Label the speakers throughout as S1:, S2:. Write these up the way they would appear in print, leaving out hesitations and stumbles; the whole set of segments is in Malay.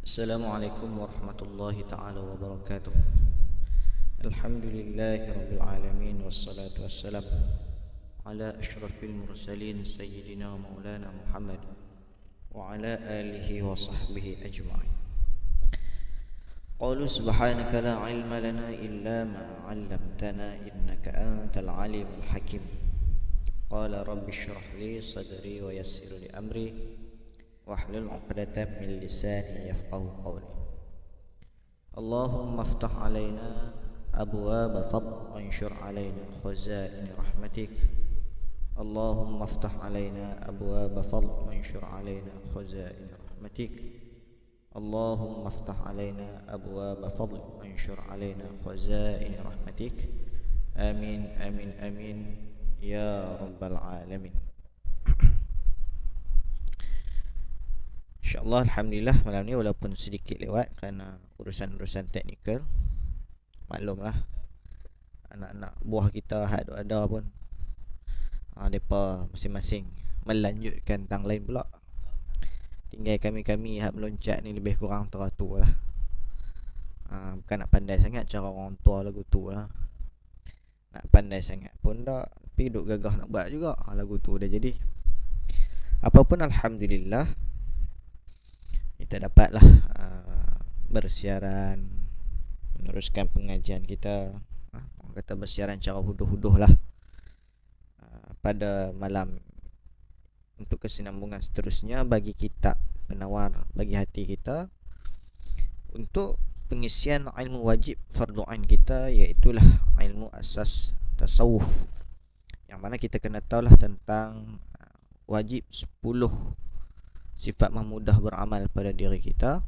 S1: Assalamualaikum warahmatullahi ta'ala wabarakatuh. Alhamdulillahi rabbil alamin. Wassalatu wassalam ala ashrafil mursalin sayyidina maulana Muhammad wa ala alihi wa sahbihi ajma'in. Qalu subhanaka la ilma lana illa ma 'allamtana innaka antal alimul hakim. Qala rabbi shrah li sadri wa yassir li amri wahlul 'uqdatam min lisani yafqahu qawli. Allahumma iftah 'alaina abwaaba fadl wanshur 'alaina khazain rahmatik. Allahumma iftah 'alaina abwaaba fadl wanshur 'alaina khazain rahmatik. Allahumma iftah 'alaina abwaaba fadl wanshur 'alaina khazain rahmatik. Amin amin amin ya rabbal alamin. InsyaAllah, Alhamdulillah, malam ni walaupun sedikit lewat kerana urusan-urusan teknikal. Maklumlah, anak-anak buah kita ada pun mereka masing-masing melanjutkan tang lain pula. Tinggal kami-kami hak meloncat ni lebih kurang teratur lah. Bukan nak pandai sangat cara orang tua lagu tu lah. Nak pandai sangat pun tak, tapi duk gagah nak buat juga, lagu tu dah jadi. Apapun, Alhamdulillah, kita dapatlah bersiaran, meneruskan pengajian kita. Orang kata bersiaran cara huduh-huduh lah pada malam, untuk kesinambungan seterusnya bagi kitab penawar bagi hati kita, untuk pengisian ilmu wajib fardu ain kita, iaitulah ilmu asas tasawuf, yang mana kita kena tahulah tentang wajib 10 sifat memudah beramal pada diri kita,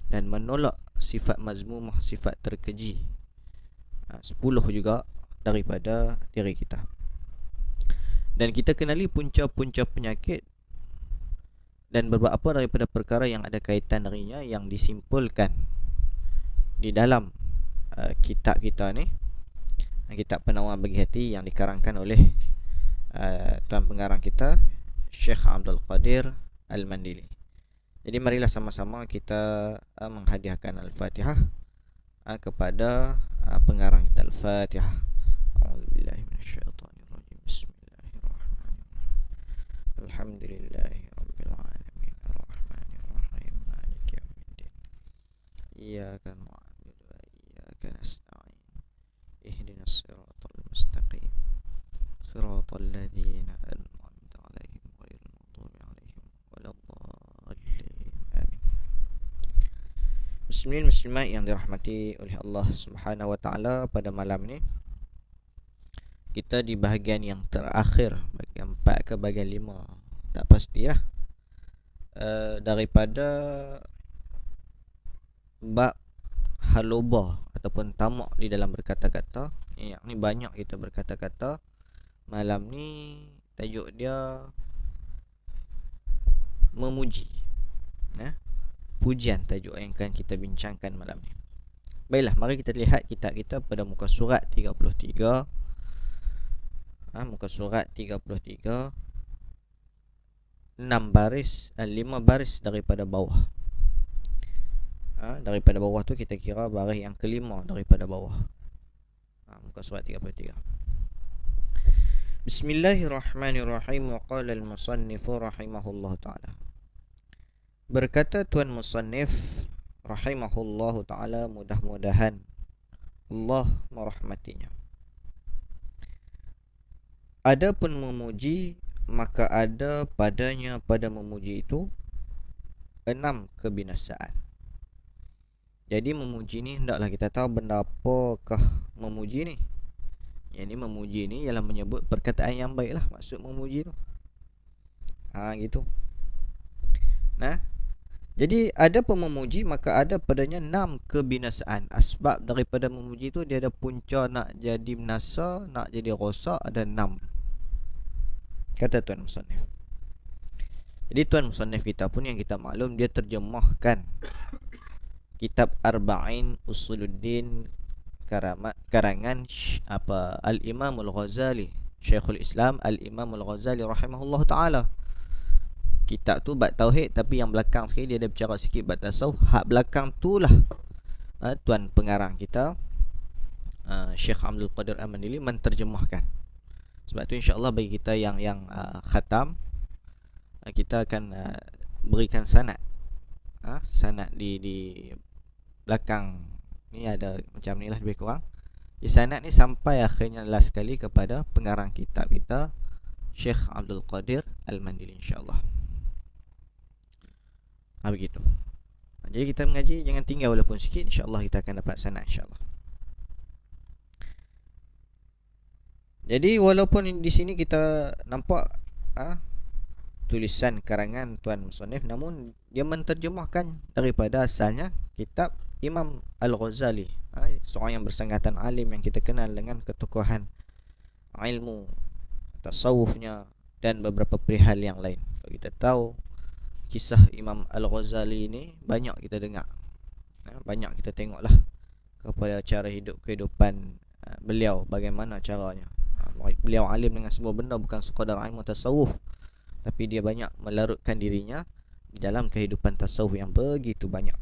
S1: dan menolak sifat mazmumah, sifat terkeji 10 juga daripada diri kita. Dan kita kenali punca-punca penyakit dan beberapa daripada perkara yang ada kaitan darinya, yang disimpulkan di dalam kitab kita ni, kitab penawar bagi hati, yang dikarangkan oleh tuan pengarang kita, Syekh Abdul Qadir Al-Mandili. Jadi marilah sama-sama kita menghadiahkan Al-Fatihah kepada pengarang kita. Al-Fatihah. A'udzubillahi minasyaitonirrajim. Bismillahirrahmanirrahim. Alhamdulillahirabbil alamin arrahmanir rahim maliki yaumiddin. Iyyaka na'budu wa iyyaka nasta'in. Ihdinas siratal mustaqim. Siratal ladzina an'amta 'alaihim ghairil maghdubi 'alaihim waladdallin. Amin. Muslimin muslimat yang dirahmati oleh Allah Subhanahu wa taala, pada malam ni kita di bahagian yang terakhir, bahagian 4 ke bahagian 5, tak pastilah, daripada bab halubah ataupun tamak di dalam berkata-kata. Yang ni banyak kita berkata-kata. Malam ni tajuk dia memuji, pujian, tajuk yang akan kita bincangkan malam ni. Baiklah, mari kita lihat kitab kita pada muka surat 33. Muka surat 33, 5 baris daripada bawah. Daripada bawah tu kita kira baris yang kelima daripada bawah. Muka surat 33. Bismillahirrahmanirrahim. Wa qala al-musannifu rahimahullahu ta'ala. Berkata tuan musannif rahimahullahu ta'ala, mudah-mudahan Allah merahmatinya. Adapun memuji, maka ada padanya pada memuji itu 6 kebinasaan. Jadi memuji ni, hendaklah kita tahu benda apakah memuji ni. Yang ni, memuji ni ialah menyebut perkataan yang baik lah, maksud memuji tu. Gitu. Jadi ada pun memuji, maka ada padanya 6 kebinasaan. Asbab daripada memuji tu, dia ada punca nak jadi binasa, nak jadi rosak, ada 6, kata tuan musannif. Jadi tuan musannif kita pun, yang kita maklum, dia terjemahkan kitab Arba'in Usuluddin karangan Al-Imam Al-Ghazali, Syekhul Islam Al-Imam Al-Ghazali rahimahullah ta'ala. kitab tu bab tauhid, tapi yang belakang sekali dia ada bercakap sikit bab tasawuf. Hak belakang tu lah tuan pengarang kita Syekh Abdul Qadir Al-Mandili menterjemahkan. Sebab tu insya-Allah bagi kita yang khatam, kita akan berikan sanad. Sanad di belakang ni ada macam ni lah lebih kurang. Di sanad ni sampai akhirnya last sekali kepada pengarang kitab kita Syekh Abdul Qadir Al-Mandili, insya-Allah. Begitu. Jadi kita mengaji jangan tinggal walaupun sikit, insya-Allah kita akan dapat sanad, insya-Allah. Jadi walaupun di sini kita nampak tulisan karangan tuan musannif, namun dia menterjemahkan daripada asalnya kitab Imam Al-Ghazali, seorang yang bersangatan alim yang kita kenal dengan ketokohan ilmu tasawufnya dan beberapa perihal yang lain. Kalau kita tahu kisah Imam Al-Ghazali ini banyak kita dengar, banyak kita tengoklah kepada cara hidup kehidupan beliau, bagaimana caranya. Beliau alim dengan semua benda, bukan sekadar ilmu tasawuf, tapi dia banyak melarutkan dirinya di dalam kehidupan tasawuf yang begitu banyak.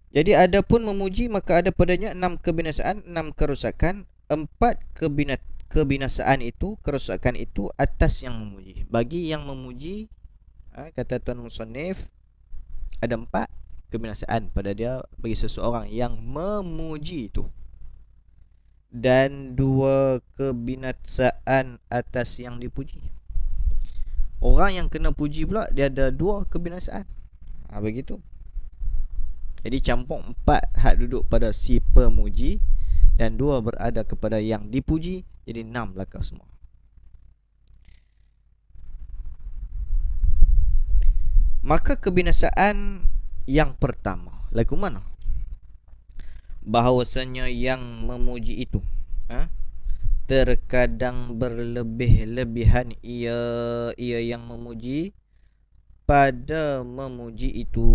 S1: Jadi ada pun memuji, maka ada padanya 6 kebinasaan, 6 kerosakan. 4 kebinasaan itu, kerosakan itu atas yang memuji. Bagi yang memuji, kata tuan musannif, ada 4 kebinasaan pada dia bagi seseorang yang memuji itu, dan 2 kebinasaan atas yang dipuji. Orang yang kena puji pula dia ada 2 kebinasaan. Begitu. Jadi campur 4 hak duduk pada si pemuji dan 2 berada kepada yang dipuji, jadi 6 belaka semua. Maka kebinasaan yang pertama lagu mana? Bahawasanya yang memuji itu terkadang berlebih-lebihan ia yang memuji pada memuji itu.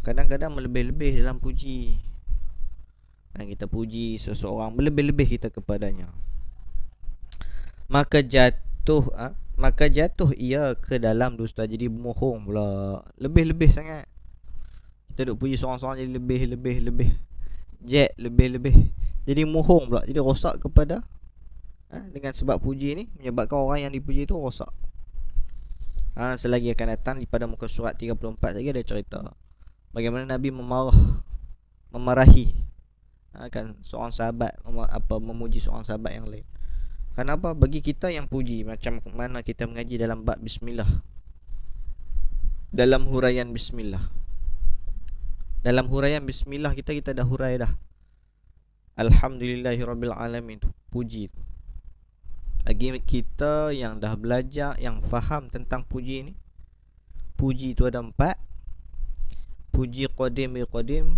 S1: Kadang-kadang melebih-lebih dalam puji. Kita puji seseorang, berlebih-lebih kita kepadanya. Maka jatuh ia ke dalam dusta, jadi bohong pula. Lebih-lebih sangat. Kita duk puji seorang-seorang jadi lebih-lebih. Lebih-lebih. Jadi mohong pula, jadi rosak kepada dengan sebab puji ni menyebabkan orang yang dipuji itu rosak. Selagi akan datang pada muka surat 34 lagi ada cerita bagaimana Nabi memarahi kan seorang sahabat memuji seorang sahabat yang lain. Kenapa? Bagi kita yang puji, macam mana kita mengaji dalam bab bismillah, dalam huraian bismillah. Dalam huraian bismillah kita dah hurai dah Alhamdulillahirabbil alamin, puji tu. Bagi kita yang dah belajar, yang faham tentang puji ni, puji tu ada 4. Puji qadim bi qadim,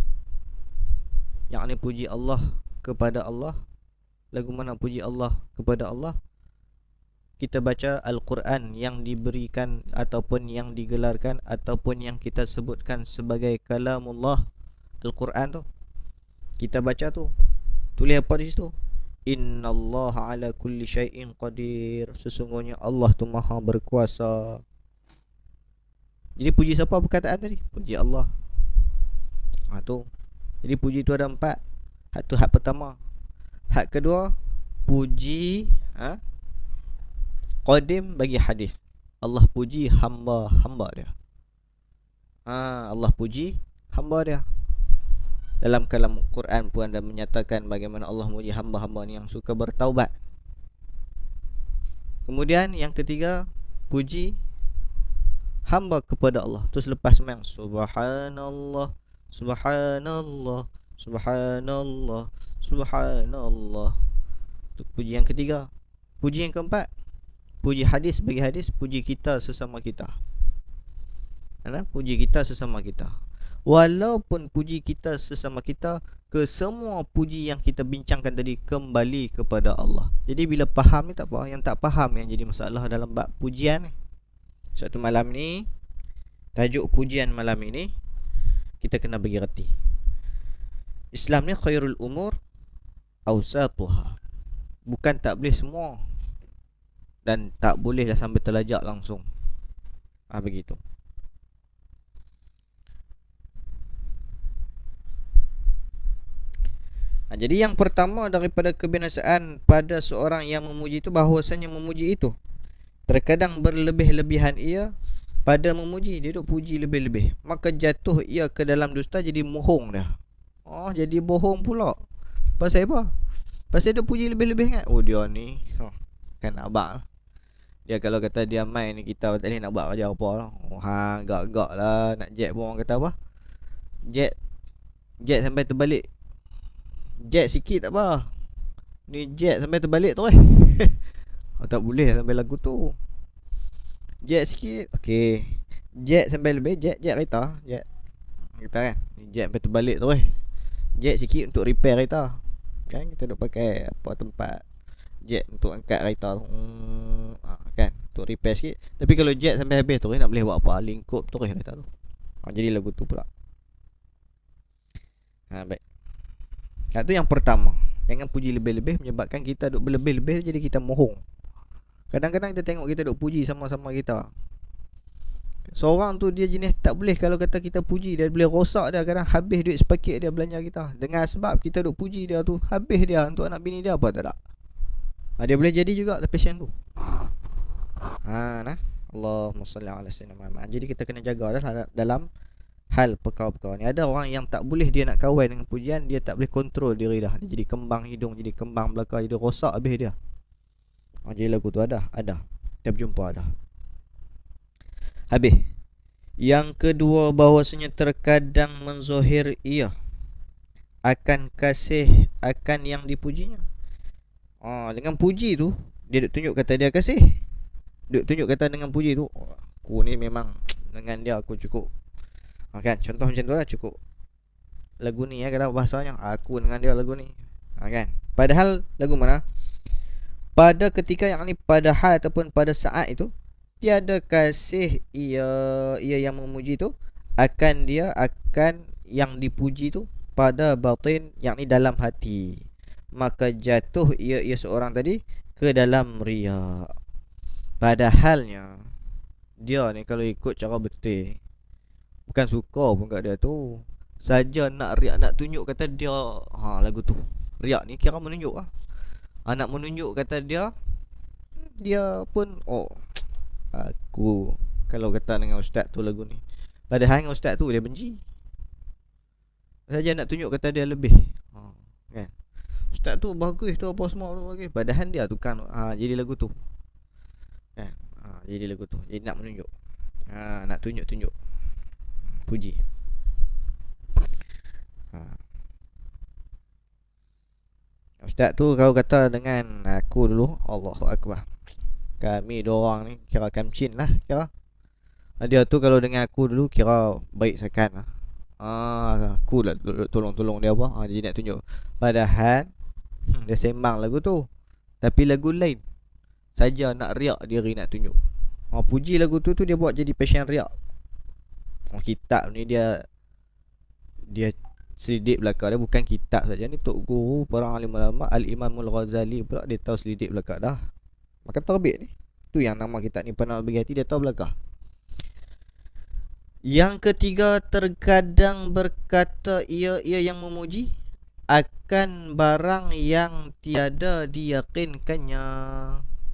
S1: yakni puji Allah kepada Allah. Lagu mana puji Allah kepada Allah? Kita baca Al-Quran yang diberikan ataupun yang digelarkan ataupun yang kita sebutkan sebagai kalamullah, Al-Quran tu kita baca tu, tulis apa di situ? Innallaha ala kulli syai'in qadir, sesungguhnya Allah tu maha berkuasa. Jadi puji siapa perkataan tadi? Puji Allah. Tu. Jadi puji tu ada 4. Hak tu hak pertama. Hak kedua, puji qadim bagi hadis. Allah puji hamba dia. Allah puji hamba dia. Dalam kalam Quran pun ada menyatakan bagaimana Allah memuji hamba-hamba ni yang suka bertaubat. Kemudian yang ketiga, puji hamba kepada Allah. Terus lepas sembahyang, subhanallah, subhanallah, subhanallah, subhanallah. Itu puji yang ketiga. Puji yang keempat, puji hadis bagi hadis, puji kita sesama kita. Puji kita sesama kita. Walaupun puji kita sesama kita, ke semua puji yang kita bincangkan tadi kembali kepada Allah. Jadi bila faham ni tak apa, yang tak faham yang jadi masalah dalam bab pujian ni. Suatu malam ni, tajuk pujian malam ini kita kena bagi reti. Islam ni khairul umur awsatuha. Bukan tak boleh semua. dan tak bolehlah sampai terlajak langsung. Begitu. Jadi yang pertama daripada kebinasaan pada seorang yang memuji itu, bahawasanya memuji itu terkadang berlebih-lebihan ia pada memuji. Dia duk puji lebih-lebih, maka jatuh ia ke dalam dusta, jadi mohong dah. Jadi bohong pula. Pasal apa? Pasal dia puji lebih-lebih kan. Dia ni kan abang. Dia kalau kata dia main ni, kita tadi nak buat kerja apa lah. Gak-gak lah nak jet pun orang kata apa? Jet sampai terbalik. Jet sikit tak apa. Ni jet sampai terbalik tu tak boleh sampai lagu tu. Jet sikit, okey. Jet sampai lebih, jet kereta, jet. Kita kan, jet sampai terbalik tu Jet sikit untuk repair kereta. Kan kita duk pakai apa tempat jet untuk angkat kereta tu. Kan, untuk repair sikit. Tapi kalau jet sampai habis tu nak boleh buat apa? Lingkup tu kereta tu. Jadi lagu tu pula. Baik. Itu yang pertama. Jangan puji lebih-lebih, menyebabkan kita duk berlebih-lebih, jadi kita mohong. Kadang-kadang kita tengok kita duk puji sama-sama kita. Seorang tu dia jenis tak boleh, kalau kata kita puji dia boleh rosak dia, kadang habis duit sepakit dia belanja kita. Dengan sebab kita duk puji dia tu, habis dia untuk anak bini dia apa tak. Dia boleh jadi juga passion tu. Allahumma salli ala sayyidina Muhammad. Jadi kita kena jaga dalam hal perkara-perkara ni. Ada orang yang tak boleh, dia nak kawan dengan pujian, dia tak boleh kontrol diri dah. Dia jadi kembang hidung, jadi kembang belakang, jadi rosak habis dia. Jadi lagu tu ada. Kita berjumpa ada. Habis. Yang kedua, bahawasanya terkadang menzohir ia akan kasih akan yang dipujinya. Dengan puji tu dia duk tunjuk kata dia kasih. Duk tunjuk kata dengan puji tu, aku ni memang dengan dia aku cukup. Kan, contoh macam tu lah, cukup. Lagu ni kadang bahasanya aku dengan dia lagu ni. Kan. Padahal lagu mana? Pada ketika yang ni, pada hal ataupun pada saat itu, tiada kasih ia yang memuji tu akan dia, akan yang dipuji tu pada batin, yang ni dalam hati. Maka jatuh ia seorang tadi ke dalam riak. Padahalnya dia ni kalau ikut cara betul, bukan suka pun kat dia tu, saja nak riak, nak tunjuk kata dia lagu tu. Riak ni kira menunjuk nak menunjuk kata dia pun aku kalau kata dengan ustaz tu lagu ni, padahal dengan ustaz tu dia benci, saja nak tunjuk kata dia lebih. Kan, ustaz tu bagus tu, apa semua tu bagus, padahal dia tukang jadi lagu tu. Kan, jadi lagu tu, jadi nak menunjuk, nak tunjuk puji. Ustaz tu kau kata dengan aku dulu, Allahu Akbar, kami dua orang ni kira kamcin lah, kira dia tu kalau dengan aku dulu kira baik sekan lah. Aku lah tolong-tolong dia apa. Jadi nak tunjuk, padahal dia sembang lagu tu, tapi lagu lain saja nak riak diri, nak tunjuk. Puji lagu tu dia buat jadi passion riak. Kitab ni dia selidik belakang dia, bukan kitab saja ni, Tok Guru para alim ulama Al-Imamul Ghazali pula dia tahu selidik belakang dah. Maka terbit ni, tu yang nama kitab ni Pandangan Bagi Hati, dia tahu belakang. Yang ketiga, terkadang berkata ia yang memuji akan barang yang tiada diyakinkannya,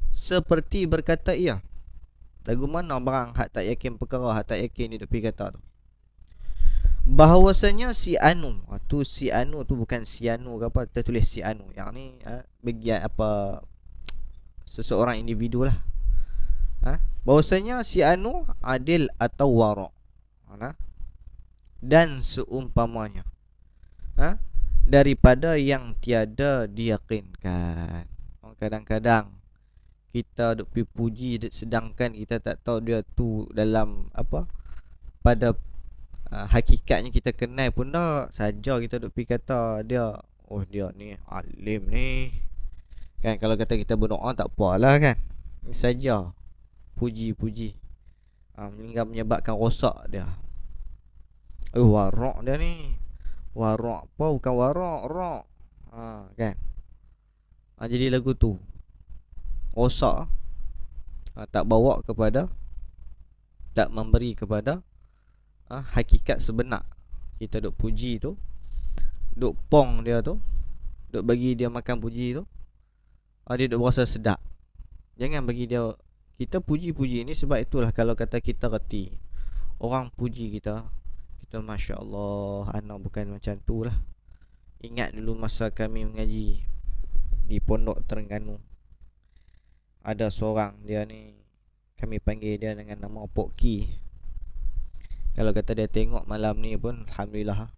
S1: seperti berkata ia. Lagu mana barang hak tak yakin perkara, hak tak yakin dia tepi kata tu, bahawasanya si Anu tu, si Anu tu bukan si Anu ke apa, kita tulis si Anu, yang ni bagian apa, seseorang individu lah. Bahawasanya si Anu adil atau wara', dan seumpamanya daripada yang tiada diyakinkan. Kadang-kadang kita duk puji sedangkan kita tak tahu dia tu dalam apa, pada hakikatnya kita kenal pun tak, saja kita duk pergi kata dia, dia ni alim ni. Kan, kalau kata kita berdoa tak apalah kan, ni saja puji-puji menyebabkan rosak dia. Warak dia ni, warak apa, bukan warak kan. Jadi lagu tu rosak. Tak bawa kepada, tak memberi kepada hakikat sebenar. Kita duk puji tu, duk pong dia tu, duk bagi dia makan puji tu, dia duk rasa sedap. Jangan bagi dia. Kita puji-puji ni sebab itulah kalau kata kita reti orang puji kita, kita Masya Allah, anak bukan macam tu lah. Ingat dulu masa kami mengaji di Pondok Terengganu, ada seorang dia ni, kami panggil dia dengan nama Pok Ki. Kalau kata dia tengok malam ni pun Alhamdulillah,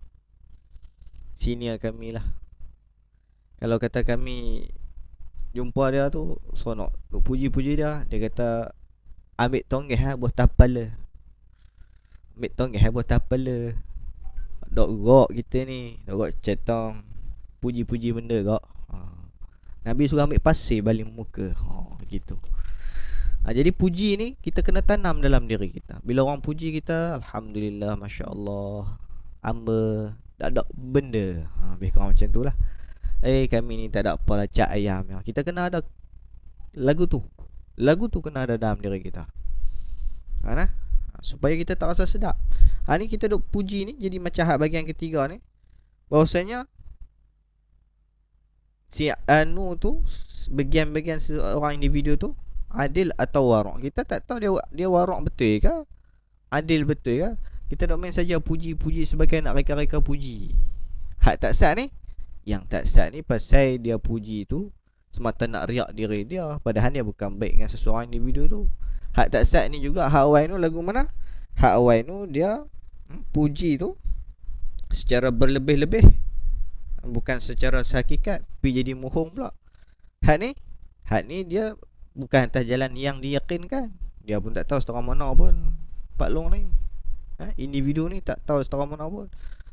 S1: senior kami lah. Kalau kata kami jumpa dia tu sonok, duk puji-puji dia. Dia kata ambil tonggih buah tapala, ambil tonggih buah tapala. Dok rok kita ni, dok rok cetong, puji-puji benda kok. Nabi suruh ambil pasir baling muka. Gitu. Jadi puji ni kita kena tanam dalam diri kita. Bila orang puji kita, Alhamdulillah, Masya Allah, amba tak ada benda. Lebih kurang macam tu lah. Kami ni tak ada apalah, cak ayam. Kita kena ada lagu tu. Lagu tu kena ada dalam diri kita. Supaya kita tak rasa sedap. Ni kita duk puji ni jadi macam hak bahagian ketiga ni, bahawasanya si anu tu, bagian-bagian seorang individu tu adil atau warak. Kita tak tahu dia warak betul ke, adil betul ke. Kita duk main saja puji-puji sebagai nak reka-reka puji. Hak tak sah ni, yang tak sah ni pasal dia puji tu semata nak riak diri dia, padahal dia bukan baik dengan seseorang individu tu. Hak tak sah ni juga, hak awal tu lagu mana? Hak awal tu dia puji tu secara berlebih-lebih, bukan secara sehakikat, pergi jadi mohong pula. Hak ni dia bukan atas jalan yang diyakinkan. Dia pun tak tahu setara mana pun Pak Long ni, individu ni tak tahu setara mana pun,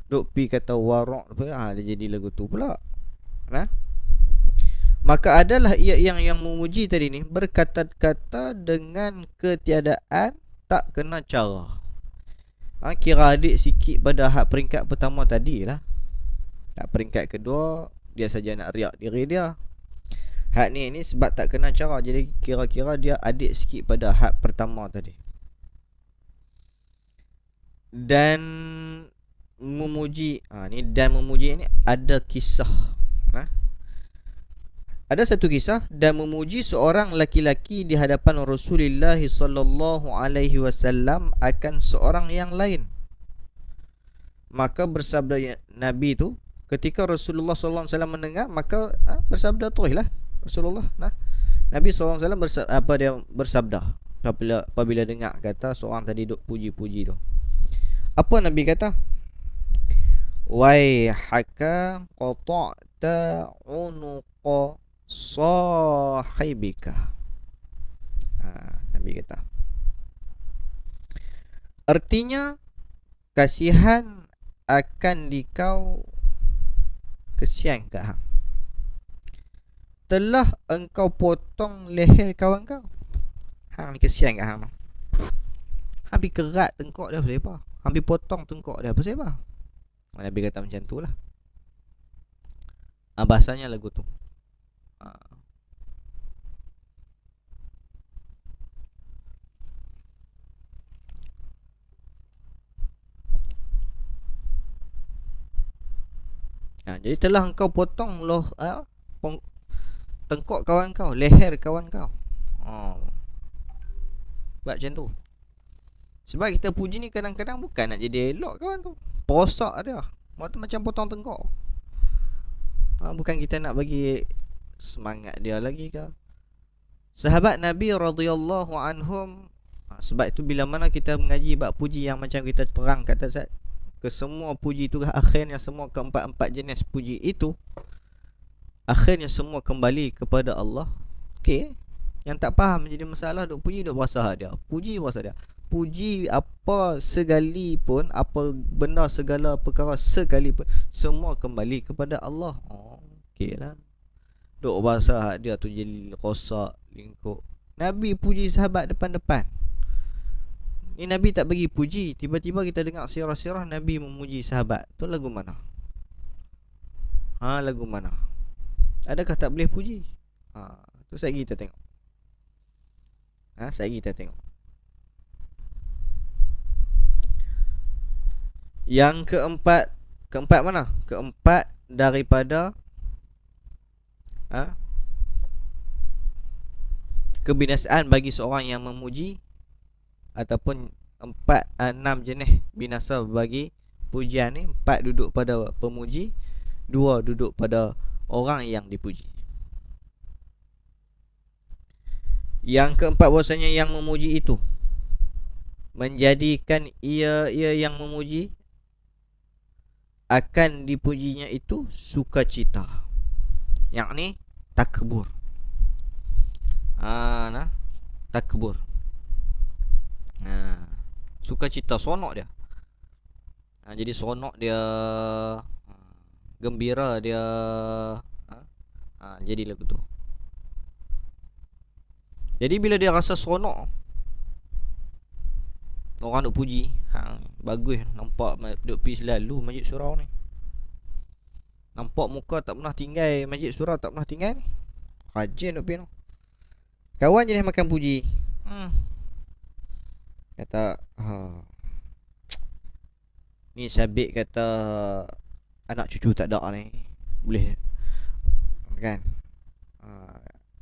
S1: duk pi kata warak apa, dia jadi lagu tu pula. Maka adalah ia yang memuji tadi ni berkata-kata dengan ketiadaan, tak kena cara. Kira adik sikit pada hak peringkat pertama tadi lah. Hak peringkat kedua dia saja nak riak diri dia. Hak ni sebab tak kena cara, jadi kira-kira dia adik sikit pada hak pertama tadi. Dan memuji, ni dan memuji ni ada kisah. Ada satu kisah, dan memuji seorang laki-laki di hadapan Rasulullah sallallahu alaihi wasallam akan seorang yang lain. Maka bersabda Nabi tu, ketika Rasulullah sallallahu alaihi wasallam mendengar, maka bersabda teruslah Rasulullah. Nabi sallallahu alaihi wasallam dia bersabda apabila dengar kata seorang tadi duk puji-puji tu. Apa Nabi kata? Wai haka qata'ta unuqa sahibika. Nabi kata, artinya kasihan akan dikau, kesian ke hang, telah engkau potong leher kawan kau. Hang ni kesian ke hang? Hampir kerat tengkok dia pasal apa? Hampir potong tengkok dia pasal apa? Nabi kata macam tu lah. Bahasanya lagu tu. Jadi telah engkau potong tengkok kawan kau, leher kawan kau. Buat macam tu. Sebab kita puji ni kadang-kadang bukan nak jadi elok kawan tu, perosak dia, macam potong tengkok. Bukan kita nak bagi semangat dia lagi ke. Sahabat Nabi radhiyallahu anhum, sebab itu bila mana kita mengaji bab puji yang macam kita terang kat atas, ke semua puji itu akhirnya semua keempat-empat jenis puji itu akhirnya semua kembali kepada Allah. Okey, yang tak faham jadi masalah, duk puji duk berasa dia, puji berasa dia, puji apa segalipun, apa benda, segala perkara segalipun, semua kembali kepada Allah. Okey lah, duk bahasa hak dia tu jadi rosak, lingkup. Nabi puji sahabat depan-depan. Ni Nabi tak bagi puji, tiba-tiba kita dengar sirah-sirah Nabi memuji sahabat. Tu lagu mana? Lagu mana? Adakah tak boleh puji? Tu saya kita tengok. Sehari kita tengok. Yang keempat, keempat mana? Keempat daripada kebinasaan bagi seorang yang memuji, ataupun enam jenis binasa bagi pujian ni. 4 duduk pada pemuji, 2 duduk pada orang yang dipuji. Yang keempat, bahasanya yang memuji itu menjadikan ia yang memuji akan dipujinya itu sukacita, yakni takbur. Takbur. Sukacita, seronok dia. Jadi seronok dia, gembira dia. Jadi lagu tu. Jadi bila dia rasa seronok, orang duk puji, bagus, nampak duk pergi selalu Masjid Surau ni. Nampak muka tak pernah tinggal Masjid Surau, tak pernah tinggal ni. Rajin duk pergi tu. Kawan jenis makan puji. Kata, ni sabit kata anak cucu tak ada ni. Boleh kan?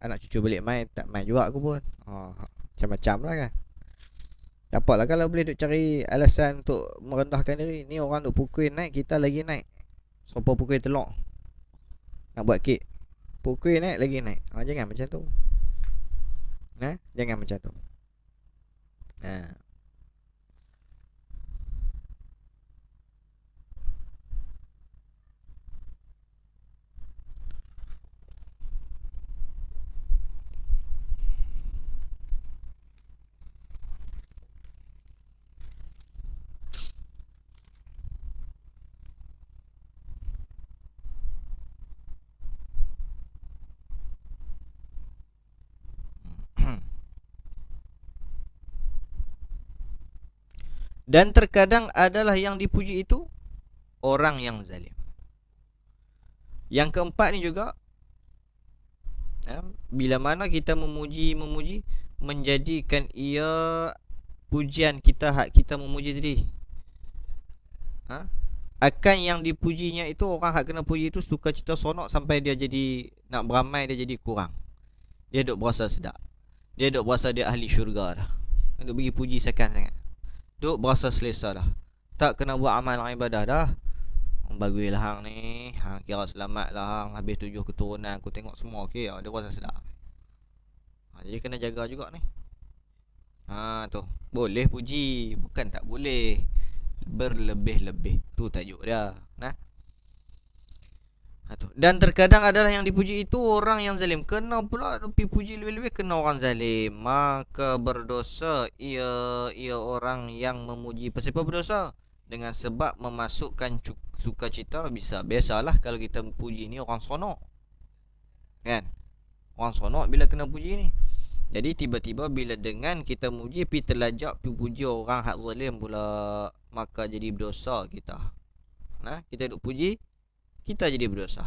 S1: Anak cucu balik main, tak main juga aku pun. Macam-macam lah kan. Dapatlah kalau boleh duk cari alasan untuk merendahkan diri. Ni orang duk pukul naik, kita lagi naik. Siapa pukul telok nak buat kek, pukul naik lagi naik. Jangan macam tu. Jangan macam tu. Dan terkadang adalah yang dipuji itu orang yang zalim. Yang keempat ni juga, bila mana kita memuji, menjadikan ia pujian kita, hak kita memuji tadi, akan yang dipujinya itu, orang hak kena puji itu sukacita, seronok, sampai dia jadi nak beramai, dia jadi kurang. Dia duk berasa sedap, dia duk berasa dia ahli syurga dah. Duk bagi puji sangat. Duk berasa selesa dah. Tak kena buat amal ibadah dah. Baguslah hang ni, kira selamat lah hang. Habis 7 keturunan aku tengok semua okey, dia rasa sedap. Jadi kena jaga juga ni. Tu boleh puji, bukan tak boleh berlebih-lebih. Tu tajuk dia. Dan terkadang adalah yang dipuji itu orang yang zalim. Kena pula pergi puji lebih-lebih, kena orang zalim. Maka berdosa ia orang yang memuji. Pasal apa berdosa? Dengan sebab memasukkan sukacita. Biasalah kalau kita puji ni orang seronok, kan? Orang seronok bila kena puji ni. Jadi tiba-tiba bila dengan kita muji, pergi terlajak pergi puji orang hak zalim pula, maka jadi berdosa kita. Kita duk puji, kita jadi berdosa.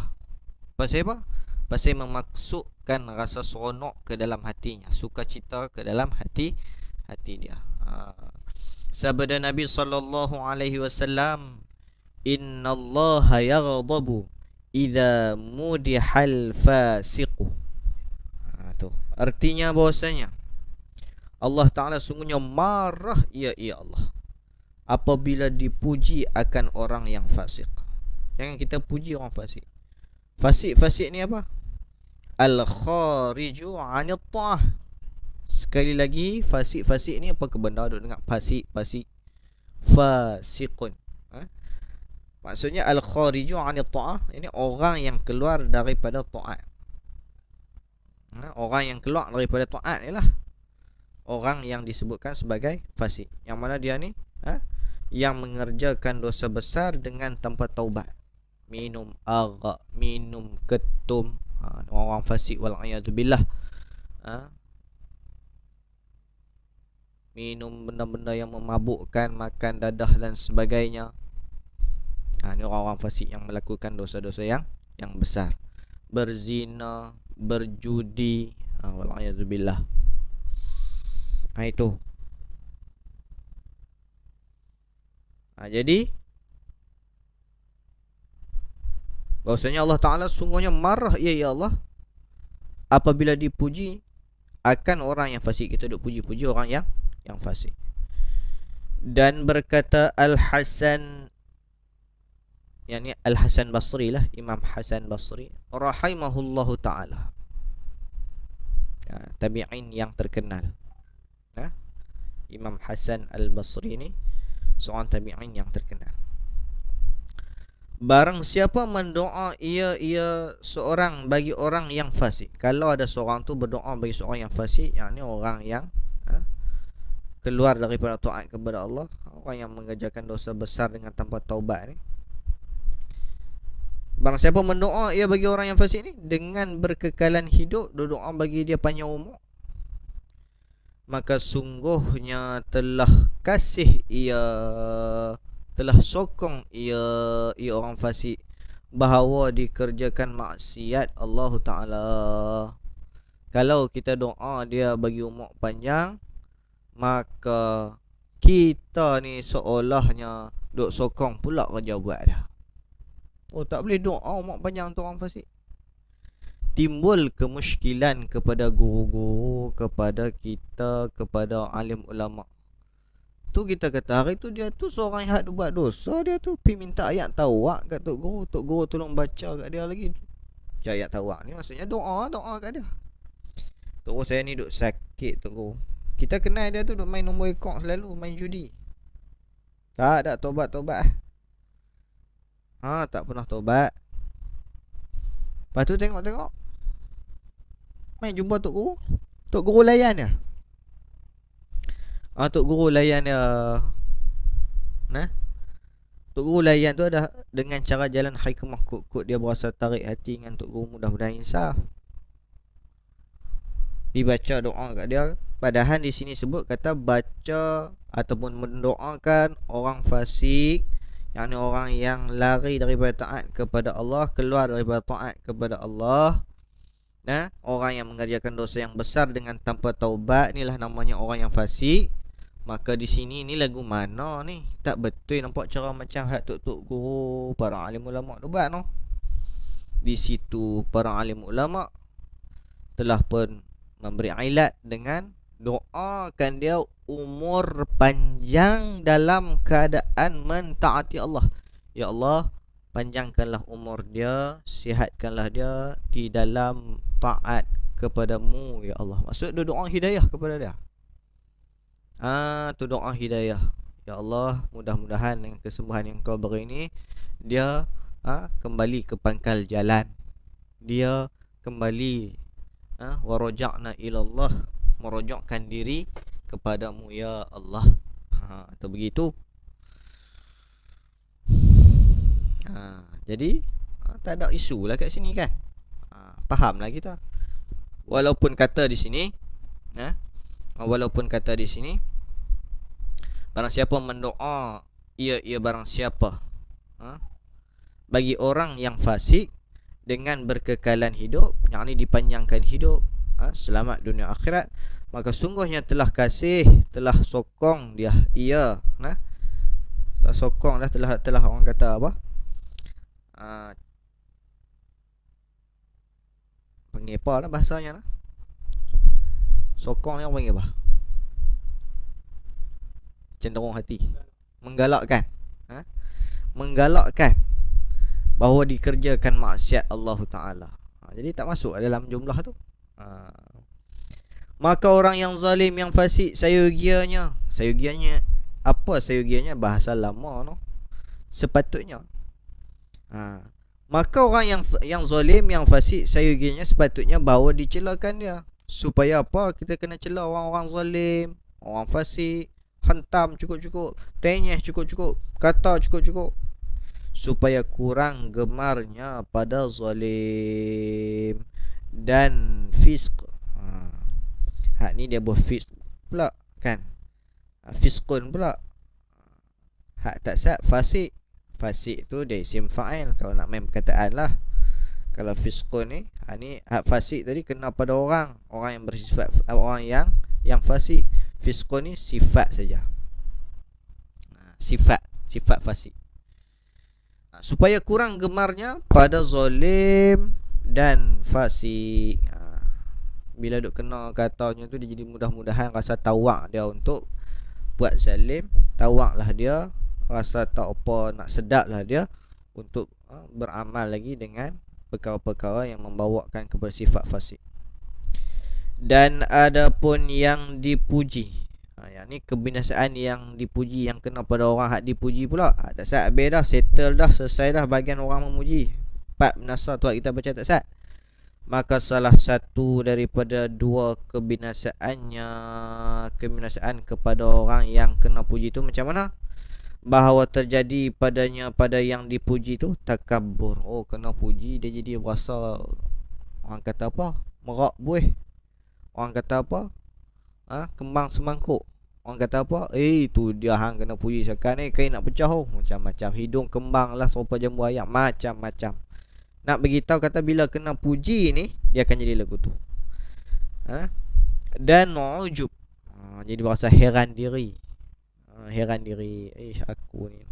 S1: Pasal apa? Pasal memasukkan rasa seronok ke dalam hatinya, sukacita ke dalam hati dia. Sabda Nabi sallallahu alaihi wasallam, innallaha yaghdabu idza mudihal fasiqu. Tu artinya bahasanya Allah Ta'ala sungguhnya marah ia Allah apabila dipuji akan orang yang fasik. Jangan kita puji orang fasik. Fasik ni apa? Al-khariju 'anil ta'ah. Sekali lagi, fasik ni apa ke benda? Duk dengar fasik fasiqun. Maksudnya al-khariju 'anil ta'ah, ini orang yang keluar daripada taat. Orang yang keluar daripada taat ni lah orang yang disebutkan sebagai fasik. Yang mana dia ni yang mengerjakan dosa besar dengan tanpa taubat. Minum arak, minum ketum, orang fasik wal'iyadzubillah. Minum benda-benda yang memabukkan, makan dadah dan sebagainya. Ni orang-orang fasik yang melakukan dosa-dosa yang besar. Berzina, berjudi, wal'iyadzubillah. Itu. Jadi bahwasanya Allah Ta'ala sungguhnya marah, ya Allah, apabila dipuji akan orang yang fasik. Kita duk puji-puji orang yang fasik. Dan berkata Al-Hasan, yakni Al-Hasan Basri lah, Imam Hasan Basri rahimahullahu ta'ala, tabi'in yang terkenal. Imam Hasan Al-Basri ni seorang tabi'in yang terkenal. Barang siapa mendoa ia seorang bagi orang yang fasik. Kalau ada seorang tu berdoa bagi seorang yang fasik, yakni orang yang keluar daripada taat kepada Allah, orang yang mengerjakan dosa besar dengan tanpa taubat ni. Barang siapa mendoa ia bagi orang yang fasik ni dengan berkekalan hidup, doa bagi dia panjang umur, maka sungguhnya telah kasih ia, telah sokong ia orang fasik bahawa dikerjakan maksiat Allah Ta'ala. Kalau kita doa dia bagi umur panjang, maka kita ni seolahnya duk sokong pula kerja buat dia. Tak boleh doa umur panjang untuk orang fasik. Timbul kemusykilan kepada guru-guru, kepada kita, kepada alim ulama. Tu kita kata hari tu dia tu seorang yang buat dosa, dia tu pergi minta ayat tawak kat Tok Guru. Tok Guru tolong baca kat dia lagi. Ayat tawak ni maksudnya doa kat dia. Tok Guru, saya ni duk sakit Tok Guru. Kita kenal dia tu duk main nombor ekor selalu, main judi. Tak ada tobat-tobat. Tak pernah tobat. Lepas tu tengok main jumpa Tok Guru. Tok Guru layan dia. Tok Guru layan dia. Tok Guru layan tu ada dengan cara jalan hikmah, kut-kut dia berasa tarik hati dengan Tok Guru, mudah-mudahan insaf. Dibaca doa kat dia. Padahal di sini sebut kata baca ataupun mendoakan orang fasik, yakni orang yang lari daripada taat kepada Allah, keluar daripada taat kepada Allah, orang yang mengerjakan dosa yang besar dengan tanpa taubat, inilah namanya orang yang fasik. Maka di sini ni lagu mana ni? Tak betul nampak cara macam hak tok guru para alim ulama tu buat no. Di situ para alim ulama telah pun memberi ilat dengan doakan dia umur panjang dalam keadaan mentaati Allah. Ya Allah, panjangkanlah umur dia, sihatkanlah dia di dalam taat kepadamu ya Allah. Maksud dia doa hidayah kepada dia. Tu doa hidayah. Ya Allah, mudah-mudahan dengan kesembuhan yang kau beri ini dia kembali ke pangkal jalan. Dia kembali waraja'na ilallah, merojokkan diri kepadamu ya Allah. Atau begitu. Jadi tak ada isu lah kat sini kan. Fahamlah kita. Walaupun kata di sini barang siapa mendoa ia barang siapa bagi orang yang fasik dengan berkekalan hidup, yakni dipanjangkan hidup, selamat dunia akhirat, maka sungguhnya telah kasih, telah sokong dia ia, telah sokong dah, telah orang kata apa, panggil apa lah bahasanya lah, sokong ni orang panggil apa, cenderung hati, menggalakkan, menggalakkan bahawa dikerjakan maksiat Allah Ta'ala. Jadi tak masuk dalam jumlah tu. Maka orang yang zalim, yang fasik, sayugianya apa sayugianya? Bahasa lama no. Sepatutnya maka orang yang zalim, yang fasik, sayugianya sepatutnya bahawa dicelakan dia. Supaya apa? Kita kena cela orang-orang zalim, orang fasik, hentam cukup-cukup, tenyeh cukup-cukup, kata cukup-cukup, supaya kurang gemarnya pada zalim dan fisk. Hak ni dia buat fisk pula kan, fiskun pula. Hak tak sat fasik. Fasik tu dia isim fa'il kalau nak main perkataan lah. Kalau fiskun ni, hak fasik tadi kena pada orang yang bersifat, orang yang fasik. Fisqun ni sifat saja. Sifat fasik. Supaya kurang gemarnya pada zalim dan fasik. Bila duk kena katanya tu, dia jadi mudah-mudahan rasa tawak dia untuk buat zalim, tawak lah dia, rasa tak apa nak sedap lah dia untuk beramal lagi dengan perkara-perkara yang membawakan kepada sifat fasik. Dan ada pun yang dipuji, yang ni kebinasaan yang dipuji, yang kena pada orang hak dipuji pula. Tak sah, habis dah, settle dah, selesai dah bahagian orang memuji. 4 binasa tu kita baca tak sah. Maka salah satu daripada dua kebinasaan kepada orang yang kena puji tu macam mana? Bahawa terjadi padanya, pada yang dipuji tu, takabbur. Oh, kena puji dia jadi rasa, orang kata apa, merak buih. Orang kata apa, kembang semangkuk. Orang kata apa, tu dia hang kena puji sekarang ni, kain nak pecah. Macam-macam, hidung kembang lah serupa jambu ayam, macam-macam. Nak beritahu kata bila kena puji ni, dia akan jadi lagu tu. Dan ujub, jadi berasa heran diri. Heran diri, aku ni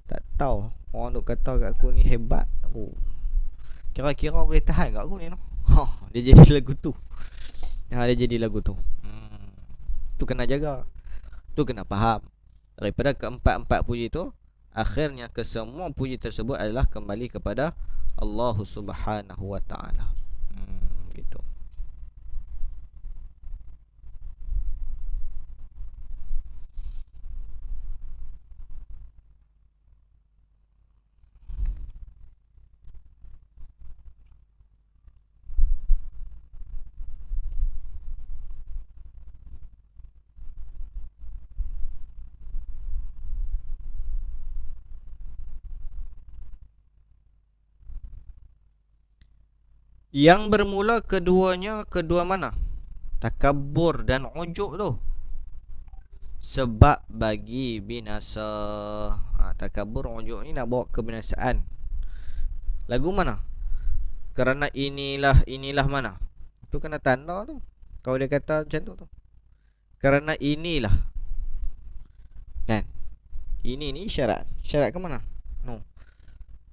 S1: tak tahu, orang duk kata kat aku ni hebat. Kira-kira boleh tahan kat aku ni no? Dia jadi lagu tu. Dia jadi lagu tu. Tu kena jaga, tu kena faham. Daripada keempat-empat puji tu, akhirnya kesemua puji tersebut adalah kembali kepada Allah Subhanahu wa ta'ala. Gitu. Yang bermula kedua mana? Takabbur dan ujub tu. Sebab bagi binasa. Takabbur, ujub ni nak bawa kebinasaan. Lagu mana? Kerana inilah mana? Tu kena tanda tu. Kalau dia kata macam tu. Kerana inilah. Kan? Ini ni syarat. Syarat ke mana? No.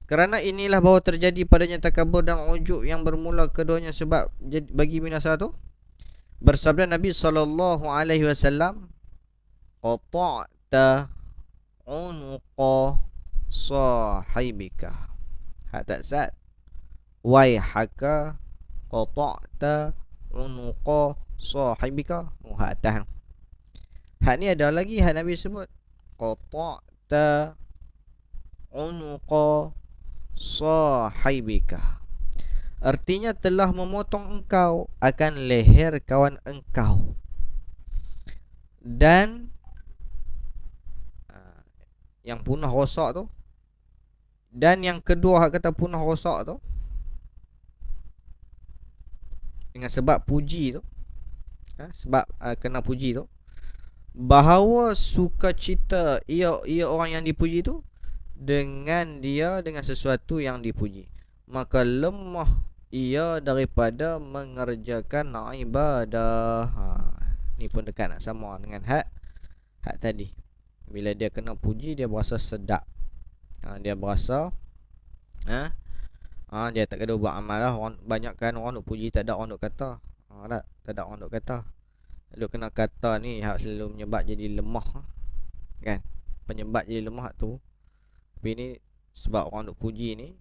S1: Kerana inilah bahawa terjadi padanya takabur dan ujub yang bermula keduanya sebab bagi binasa tu. Bersabda Nabi SAW, qata'ta unuqa sahibika. Hak tak sat. Waihaka qata'ta unuqa sahibika. Hak atas. Hak ni ada lagi hak Nabi sebut. Qata'ta unuqa sahibika. Artinya telah memotong engkau akan leher kawan engkau. Dan yang punah rosak tu. Dan yang kedua hak kata punah rosak tu, dengan sebab puji tu, sebab kena puji tu, bahawa sukacita ia orang yang dipuji tu dengan sesuatu yang dipuji, maka lemah ia daripada mengerjakan ibadah. Ni pun dekat nak sama dengan hak tadi. Bila dia kena puji, dia berasa sedap. Dia berasa dia tak kena buat amal lah. Banyak kan orang duk puji, tak ada orang duk kata. Tak ada orang duk kata. Duk kena kata ni hak selalu menyebab jadi lemah. Kan? Penyebab jadi lemah tu. Tapi ni sebab orang duk puji ni,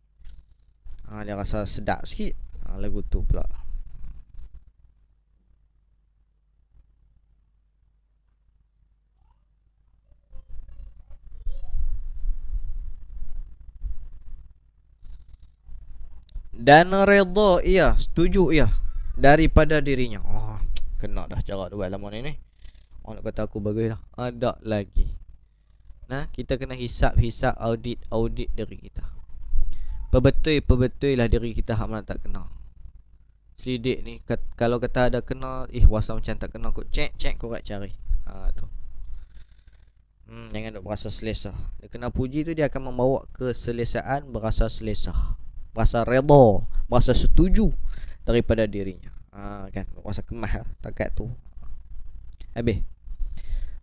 S1: dia rasa sedap sikit. Lagu tu pula. Dan redha ia, setuju ia daripada dirinya. Kena dah cara dua lama ni. Orang nak kata aku bagus dah. Ada lagi. Kita kena hisap audit diri kita. Perbetul lah diri kita hak mana tak kena. Selidik ni kalau kata ada kena, rasa macam tak kena, kau check korek cari. Tu. Jangan duk berasa selesa. Dia kena puji tu, dia akan membawa keselesaan, berasa selesa, berasa redha, berasa setuju daripada dirinya. Kan, rasa kemah lah takat tu. Habis.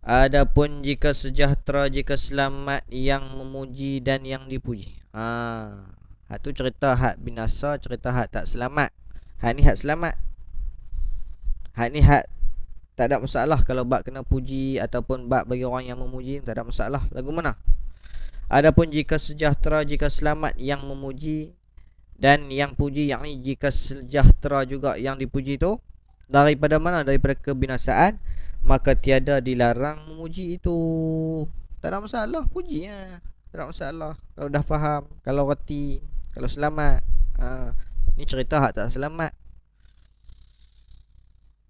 S1: Adapun jika sejahtera, jika selamat, yang memuji dan yang dipuji. Hak tu cerita hak binasa, cerita hak tak selamat. Hak ni hak selamat. Hak ni hak tak ada masalah kalau bab kena puji ataupun bab bagi orang yang memuji, tak ada masalah. Lagu mana? Adapun jika sejahtera, jika selamat, yang memuji dan yang puji, yakni jika sejahtera juga yang dipuji tu daripada mana? Daripada kebinasaan, maka tiada dilarang memuji itu. Tak ada masalah, puji ya. Tak ada masalah kalau dah faham, kalau reti, kalau selamat. Ni cerita hak tak selamat.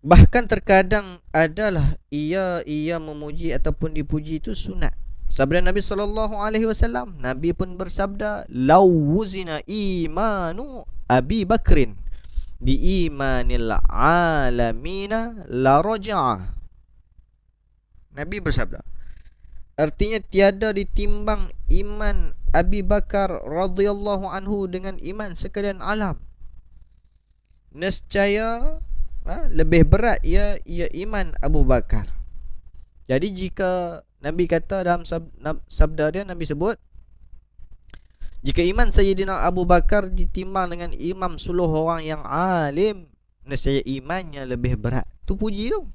S1: Bahkan terkadang adalah ia memuji ataupun dipuji itu sunat. Sabda Nabi SAW, Nabi pun bersabda, "Lau wuzina imanu Abi Bakrin bi imanil alamina la raja'a." Nabi bersabda, artinya tiada ditimbang iman Abi Bakar radhiyallahu anhu dengan iman sekalian alam, nescaya lebih berat ia iman Abu Bakar. Jadi jika Nabi kata dalam sabda dia, Nabi sebut, jika iman Sayyidina Abu Bakar ditimbang dengan imam 10 orang yang alim, nescaya imannya lebih berat. Tu puji tu.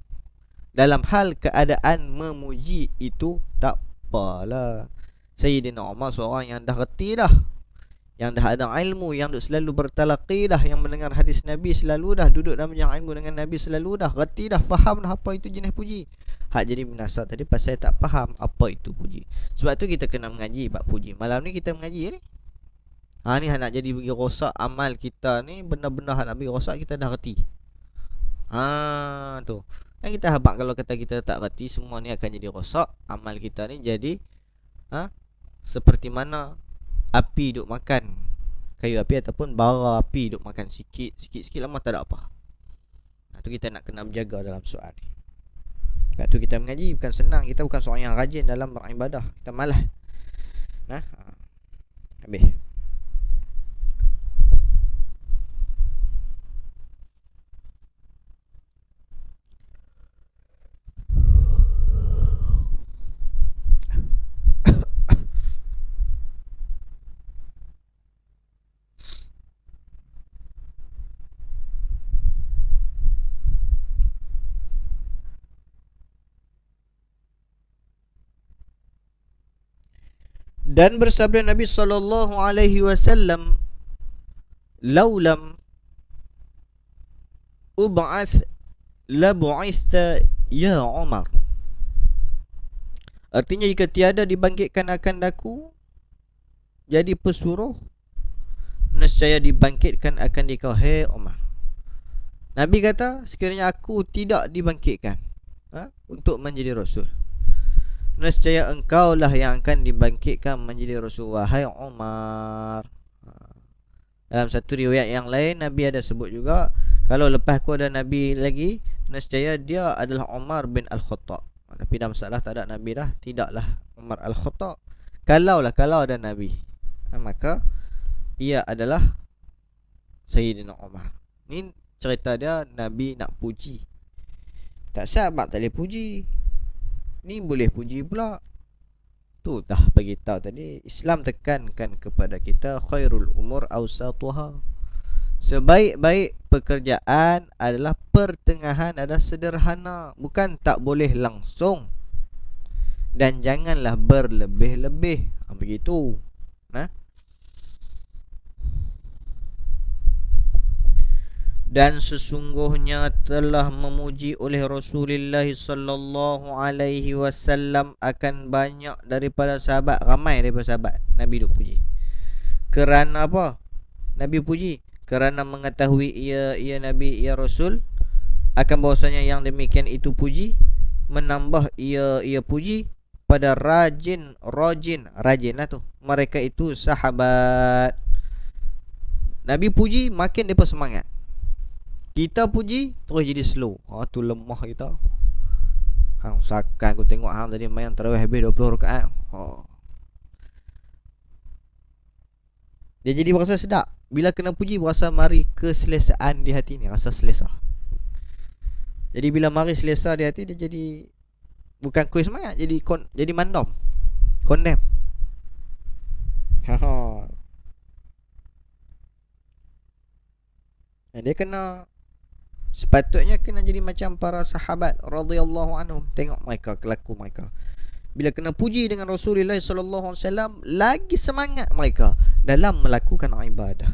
S1: Dalam hal keadaan memuji itu tak apalah. Sayyidina Umar seorang yang dah reti dah, yang dah ada ilmu, yang duk selalu bertalaqi dah, yang mendengar hadis Nabi selalu dah, duduk dalam majlis ilmu dengan Nabi selalu dah, reti dah, faham dah apa itu jenis puji. Hak jadi binasa tadi pasal tak faham apa itu puji. Sebab tu kita kena mengaji bab puji. Malam ni kita mengaji ni. Ni nak jadi bagi rosak amal kita ni, benda-benda hak nak bagi rosak kita dah reti. Tu. Dan kita habaq kalau kata kita tak reti, semua ni akan jadi rosak. Amal kita ni jadi seperti mana api duk makan kayu api ataupun bara api duk makan sikit lama tak ada apa. Tu kita nak kena menjaga dalam soal ni. Sebab tu kita mengaji bukan senang. Kita bukan seorang yang rajin dalam beribadah. Kita malas. Habis. Dan bersabda Nabi SAW, "Laulam ub'ath la bu'itha ya Umar." Artinya jika tiada dibangkitkan akan daku jadi pesuruh, nescaya dibangkitkan akan dikau, hai Umar. Nabi kata, sekiranya aku tidak dibangkitkan untuk menjadi rasul, nescaya engkaulah yang akan dibangkitkan menjadi rasul, wahai Umar. Dalam satu riwayat yang lain, Nabi ada sebut juga, kalau lepas aku ada Nabi lagi, nescaya dia adalah Umar bin Al-Khattab. Tapi dah masalah tak ada Nabi dah, tidaklah Umar Al-Khattab. Kalau ada Nabi, maka ia adalah Sayyidina Umar. Ni cerita dia Nabi nak puji. Tak sahabat tak boleh puji, ni boleh puji pula. Tu dah bagi tahu tadi, Islam tekankan kepada kita, khairul umur awsatuha. Sebaik-baik pekerjaan adalah pertengahan, adalah sederhana, bukan tak boleh langsung. Dan janganlah berlebih-lebih. Begitu. Dan sesungguhnya telah memuji oleh Rasulullah sallallahu alaihi wasallam akan banyak daripada sahabat, ramai daripada sahabat Nabi duk puji. Kerana apa? Nabi puji kerana mengetahui ia Nabi, ia Rasul, akan bahwasanya yang demikian itu puji menambah ia puji pada rajin lah tu, mereka itu sahabat. Nabi puji makin depa semangat. Kita puji terus jadi slow. Tu lemah kita. Sakan aku tengok hang tadi main tarawih habis 20 rakaat. Dia jadi berasa sedap. Bila kena puji berasa mari keselesaan di hati ni, rasa selesa. Jadi bila mari selesa di hati, dia jadi Bukan kuih semangat, jadi mandom. Condemn. Ha. Dia kena, sepatutnya kena jadi macam para sahabat radhiyallahu anhum. Tengok mereka, kelaku mereka. Bila kena puji dengan Rasulullah sallallahu alaihi wasallam, lagi semangat mereka dalam melakukan ibadah.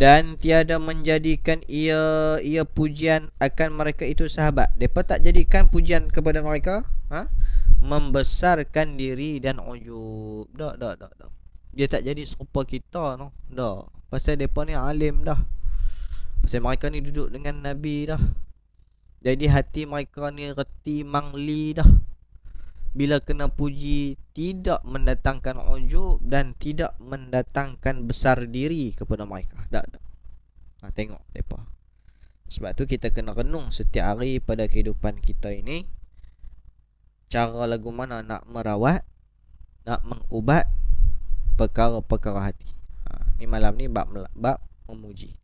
S1: Dan tiada menjadikan ia pujian akan mereka itu sahabat. Depa tak jadikan pujian kepada mereka, membesarkan diri dan ujub. Dak. Dia tak jadi serupa kita, no. Dak. Pasal depa ni alim dah. Pasal mereka ni duduk dengan Nabi dah. Jadi hati mereka ni reti mangli dah. Bila kena puji, tidak mendatangkan ujub dan tidak mendatangkan besar diri kepada mereka. Tak. Tengok mereka. Sebab tu kita kena renung setiap hari pada kehidupan kita ini, cara lagu mana nak merawat, nak mengubat perkara-perkara hati. Ni malam ni bab memuji.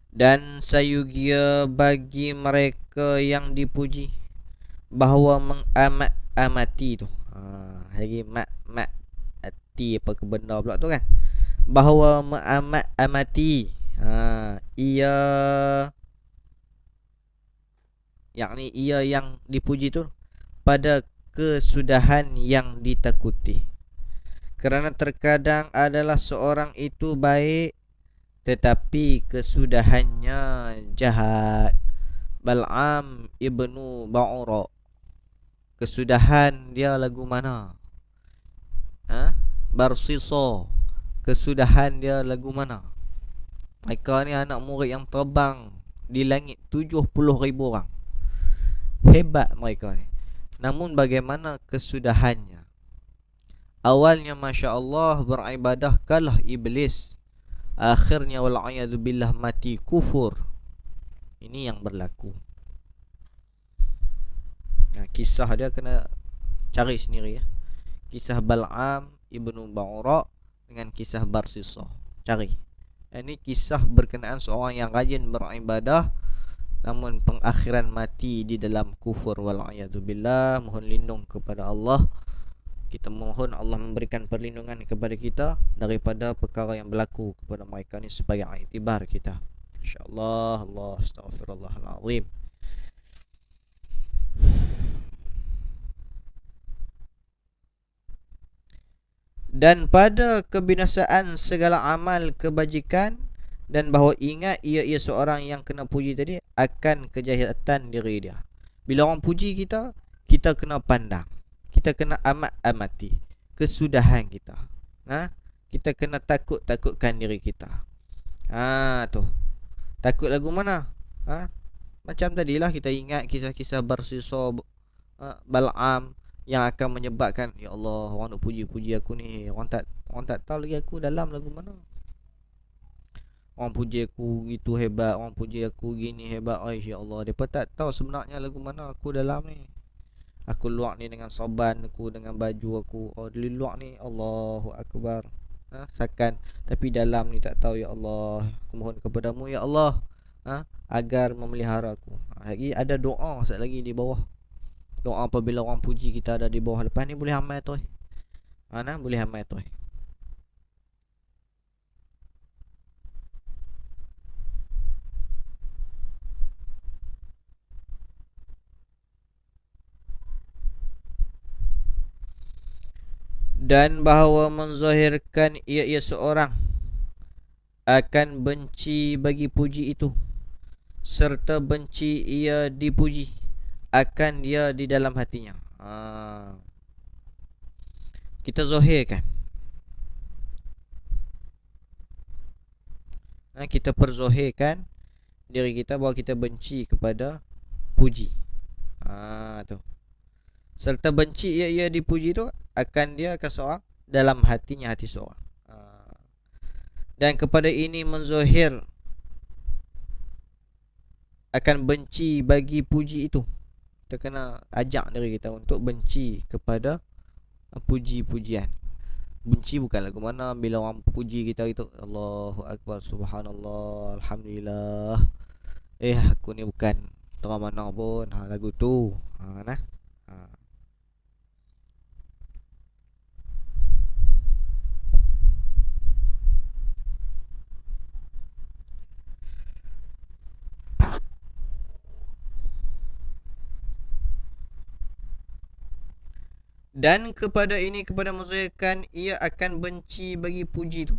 S1: Dan sayugia bagi mereka yang dipuji, bahawa mengamati tu, lagi mat hati apa ke benda pula tu kan, bahawa mengamati, ia, yakni ia yang dipuji tu pada kesudahan yang ditakuti. Kerana terkadang adalah seorang itu baik tetapi kesudahannya jahat. Bal'am ibnu Ba'ura, kesudahan dia lagu mana? Barsiso, kesudahan dia lagu mana? Mereka ni anak murid yang terbang di langit 70,000 orang. Hebat mereka ni. Namun bagaimana kesudahannya? Awalnya Masya Allah beribadah kalah iblis, akhirnya wal'ayadzubillah mati kufur. Ini yang berlaku. Kisah dia kena cari sendiri ya. Kisah Bal'am ibnu Ba'ura dengan kisah Barsisa. Cari. Ini kisah berkenaan seorang yang rajin beribadah namun pengakhiran mati di dalam kufur wal'ayadzubillah. Mohon lindung kepada Allah. Kita mohon Allah memberikan perlindungan kepada kita daripada perkara yang berlaku kepada mereka ni sebagai iktibar kita. InsyaAllah. Allah astaghfirullahalazim. Dan pada kebinasaan segala amal kebajikan, dan bahawa ingat ia seorang yang kena puji tadi akan kejahatan diri dia. Bila orang puji kita, kita kena pandang, kita kena amati kesudahan kita. Kita kena takutkan diri kita. Tu. Takut lagu mana? Macam tadilah kita ingat kisah-kisah Barsisa, Bal'am yang akan menyebabkan, ya Allah, orang nak puji-puji aku ni, orang tak tahu lagi aku dalam lagu mana. Orang puji aku gitu hebat, orang puji aku gini hebat. Ya Allah, depa tak tahu sebenarnya lagu mana aku dalam ni. Aku luar ni dengan sorban aku, dengan baju aku. Di luar ni Allahu Akbar, sakan, tapi dalam ni tak tahu. Ya Allah, aku mohon kepadamu ya Allah, agar memelihara aku. Lagi ada doa sekali lagi di bawah. Doa apabila orang puji kita ada di bawah. Lepas ni boleh amal tu. Boleh amal tu. Dan bahawa menzahirkan ia seorang akan benci bagi puji itu, serta benci ia dipuji akan dia di dalam hatinya. Kita zahirkan, kita perzahirkan diri kita bahawa kita benci kepada puji. Tu. Serta benci ia dipuji tu akan dia ke seorang dalam hatinya, hati seorang. Dan kepada ini menzahir akan benci bagi puji itu. Kita kena ajak diri kita untuk benci kepada puji-pujian. benci bukan lagu mana, bila orang puji kita itu Allahu Akbar, Subhanallah, Alhamdulillah, aku ni bukan terang mana pun, lagu tu, nah. ha. Dan kepada ini, kepada muzahirkan ia akan benci bagi puji tu,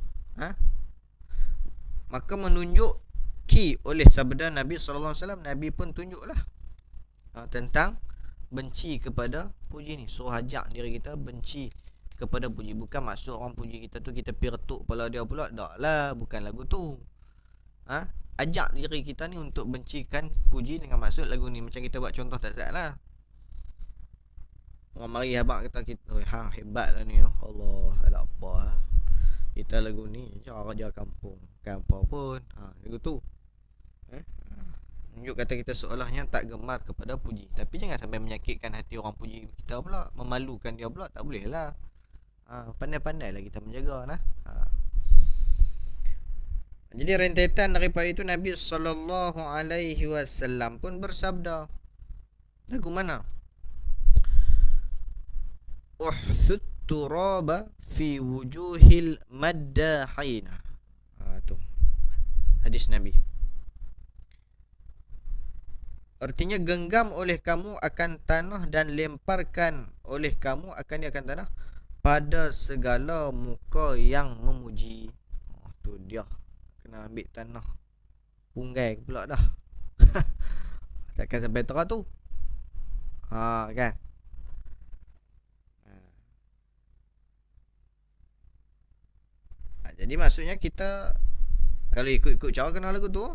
S1: maka menunjuk oleh sabda Nabi SAW. Nabi pun tunjuklah tentang benci kepada puji ni. Suruh ajak diri kita benci kepada puji. Bukan maksud orang puji kita tu kita pergi retuk kepala dia pula, tak lah, bukan lagu tu. Ajak diri kita ni untuk bencikan puji dengan maksud lagu ni. Macam kita buat contoh tak salah. Orang mari habaq kata kita, hang hebat lah ni, Allah, tak ada apa, kita lagu ni raja kampung, kan apa pun, lagu tu tunjuk kata kita seolahnya tak gemar kepada puji. Tapi jangan sampai menyakitkan hati orang puji kita pula, memalukan dia pula, tak boleh lah. Pandai-pandai lah kita menjaga nah. Jadi rentetan daripada itu, Nabi SAW pun bersabda, lagu mana? Uhthut turaba fi wujuhil maddahina. Tu hadis Nabi. Artinya genggam oleh kamu akan tanah dan lemparkan oleh kamu akan tanah pada segala muka yang memuji. Tu dia, kena ambil tanah punggai pula dah. Takkan sampai terah tu, kan. Jadi maksudnya kita kalau ikut-ikut cara kenal lagu tu,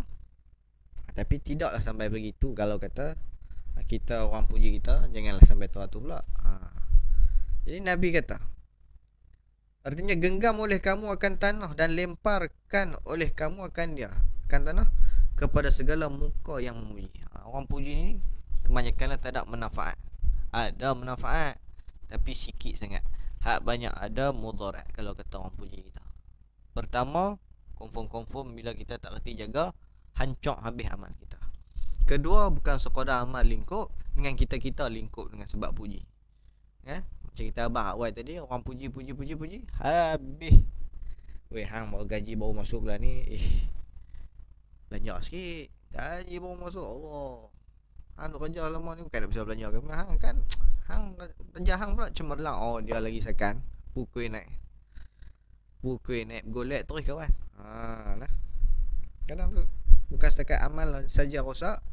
S1: tapi tidaklah sampai begitu. Kalau kata kita orang puji kita, janganlah sampai tu pula. Jadi Nabi kata, artinya genggam oleh kamu akan tanah dan lemparkan oleh kamu akan tanah kepada segala muka yang memuji. Orang puji ni kebanyakanlah tak ada manfaat. Ada manfaat tapi sikit sangat. Hak banyak ada mudarat kalau kata orang puji kita. Pertama, confirm bila kita tak reti jaga, hancur habis amal kita. Kedua, bukan sekadar amal lingkup dengan kita lingkup dengan sebab puji. Macam kita abang awal tadi, orang puji habis. Hang baru gaji baru masuk bulan ni, belanja sikit. Gaji baru masuk, Allah, hang kerja lama ni bukan nak bisa belanja ke? Hang kan, hang belanja hang pula cemerlang. Dia lagi sakan pukul naik golek terus kawan. Nah. Kadang tu bukan setakat amal saja rosak,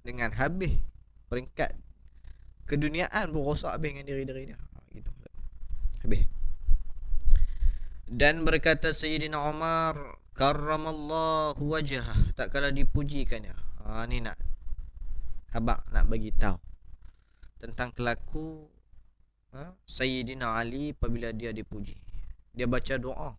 S1: dengan habis peringkat keduniaan pun rosak habis dengan diri-diri dia. Gitu. Habis. Dan berkata Sayyidina Umar karramallahu wajhah, tak kala dipujikannya. Ni nak bagi tahu tentang kelaku Sayyidina Ali apabila dia dipuji. Dia baca doa,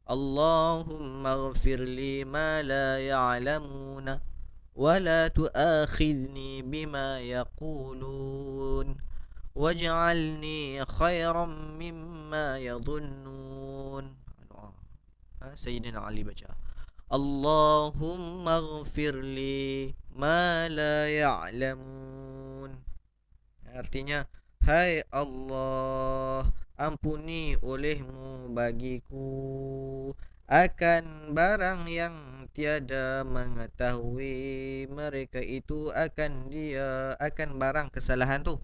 S1: Allahumma ghafirli ma la ya'lamuna wa la tu'akhidni bima yaqulun waj'alni khairan mimma yadhunnun. Sayyidina Ali baca, Allahumma ghafirli ma la ya'lamun. Artinya, hai Allah, ampuni olehmu bagiku akan barang yang tiada mengetahui mereka itu akan barang kesalahan tu.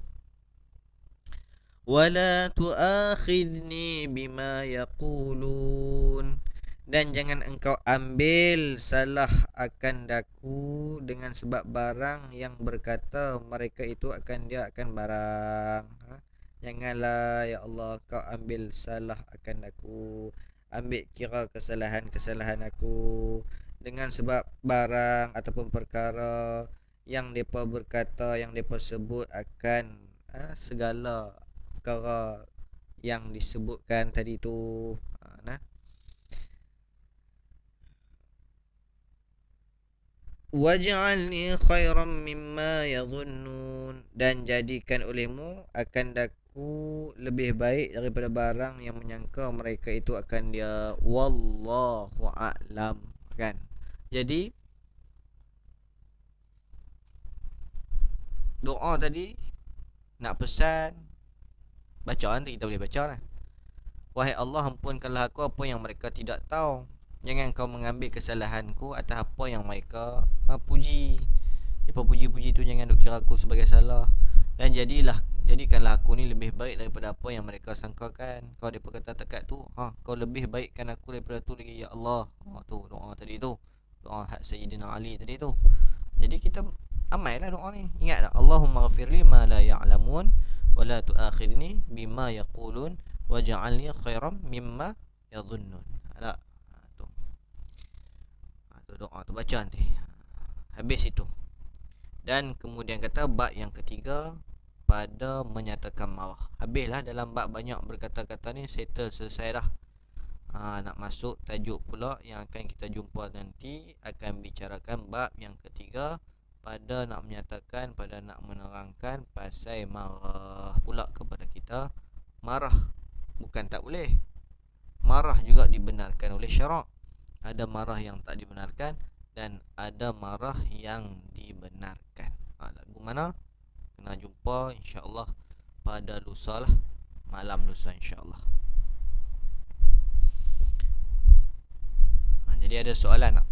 S1: Wala tu'akhidni bima yaqulun, dan jangan engkau ambil salah akan daku dengan sebab barang yang berkata mereka itu akan barang. Janganlah ya Allah kau ambil salah akan aku, ambil kira kesalahan aku dengan sebab barang ataupun perkara yang mereka berkata, yang mereka sebut akan segala perkara yang disebutkan tadi tu. Waj'alni khairan mimma yadhunnun, dan jadikan olehmu akan aku lebih baik daripada barang yang menyangka mereka itu akan dia. Wallahu a'lam, kan? Jadi doa tadi nak pesan, baca nanti kita boleh baca lah. Wahai Allah, ampunkanlah aku apa yang mereka tidak tahu. Jangan kau mengambil kesalahanku atas apa yang mereka puji. Depa puji-puji tu jangan duk kira aku sebagai salah. Dan jadikanlah aku ni lebih baik daripada apa yang mereka sangkakan. Kalau depa kata tekat tu, kau lebih baikkan aku daripada tu lagi ya Allah. Tu doa tadi tu. Doa hak Sayyidina Ali tadi tu. Jadi kita amallah doa ni. Ingat tak? Allahumma ghafirli ma la ya'lamun wa la tu'akhidni bima yaqulun waj'alni khairam mimma yadhunnun. Ada tu. Tu doa tu baca nanti. Habis itu. Dan kemudian kata bab yang ketiga pada menyatakan marah. Habislah dalam bab banyak berkata-kata ni, settle selesai dah. Nak masuk tajuk pula yang akan kita jumpa nanti, akan bicarakan bab yang ketiga pada nak menyatakan, pada nak menerangkan pasal marah pula kepada kita. Marah bukan tak boleh, marah juga dibenarkan oleh syarak. Ada marah yang tak dibenarkan dan ada marah yang dibenarkan. Lagu mana? Kena jumpa insya-Allah pada lusa lah, malam lusa insya-Allah. Jadi ada soalan tak?